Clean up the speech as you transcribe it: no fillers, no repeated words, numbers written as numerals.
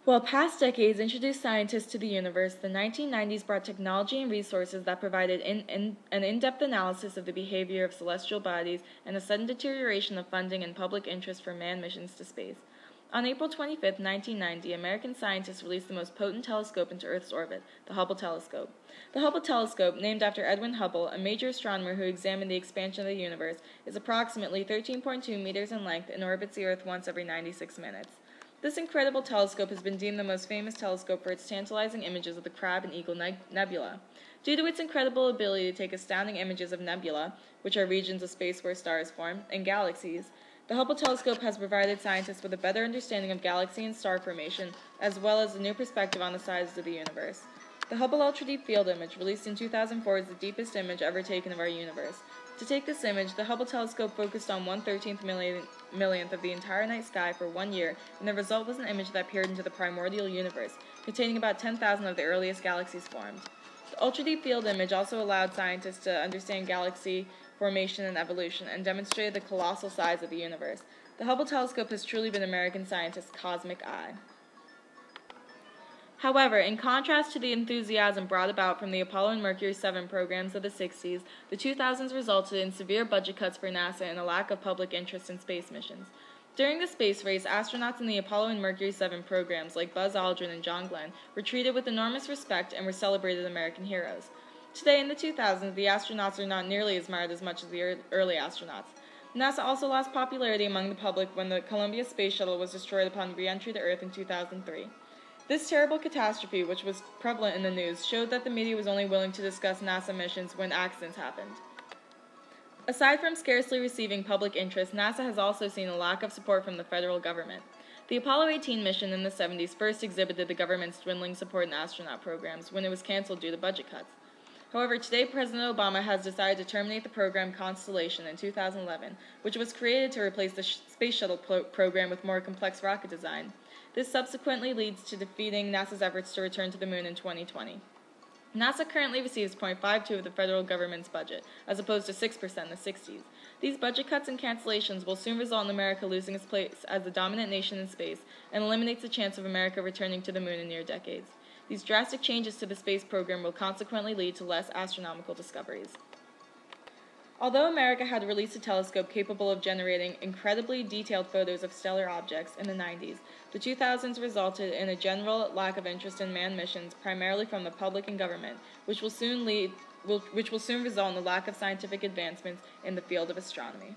While past decades introduced scientists to the universe, the 1990s brought technology and resources that provided an in-depth analysis of the behavior of celestial bodies and a sudden deterioration of funding and public interest for manned missions to space. On April 25, 1990, American scientists released the most potent telescope into Earth's orbit, the Hubble telescope. The Hubble telescope, named after Edwin Hubble, a major astronomer who examined the expansion of the universe, is approximately 13.2 meters in length and orbits the Earth once every 96 minutes. This incredible telescope has been deemed the most famous telescope for its tantalizing images of the Crab and Eagle Nebula. Due to its incredible ability to take astounding images of nebula, which are regions of space where stars form, and galaxies, the Hubble telescope has provided scientists with a better understanding of galaxy and star formation, as well as a new perspective on the size of the universe. The Hubble Ultra-Deep Field image, released in 2004, is the deepest image ever taken of our universe. To take this image, the Hubble telescope focused on 1/13 millionth of the entire night sky for 1 year, and the result was an image that peered into the primordial universe, containing about 10,000 of the earliest galaxies formed. The Ultra-Deep Field image also allowed scientists to understand galaxy formation and evolution, and demonstrated the colossal size of the universe. The Hubble telescope has truly been American scientists' cosmic eye. However, in contrast to the enthusiasm brought about from the Apollo and Mercury 7 programs of the 60s, the 2000s resulted in severe budget cuts for NASA and a lack of public interest in space missions. During the space race, astronauts in the Apollo and Mercury 7 programs, like Buzz Aldrin and John Glenn, were treated with enormous respect and were celebrated American heroes. Today, in the 2000s, the astronauts are not nearly admired as much as the early astronauts. NASA also lost popularity among the public when the Columbia Space Shuttle was destroyed upon re-entry to Earth in 2003. This terrible catastrophe, which was prevalent in the news, showed that the media was only willing to discuss NASA missions when accidents happened. Aside from scarcely receiving public interest, NASA has also seen a lack of support from the federal government. The Apollo 18 mission in the 70s first exhibited the government's dwindling support in astronaut programs when it was canceled due to budget cuts. However, today President Obama has decided to terminate the program Constellation in 2011, which was created to replace the Space Shuttle program with more complex rocket design. This subsequently leads to defeating NASA's efforts to return to the moon in 2020. NASA currently receives 0.52% of the federal government's budget, as opposed to 6% in the 60s. These budget cuts and cancellations will soon result in America losing its place as the dominant nation in space and eliminates the chance of America returning to the moon in near decades. These drastic changes to the space program will consequently lead to less astronomical discoveries. Although America had released a telescope capable of generating incredibly detailed photos of stellar objects in the 90s, the 2000s resulted in a general lack of interest in manned missions, primarily from the public and government, which will soon result in the lack of scientific advancements in the field of astronomy.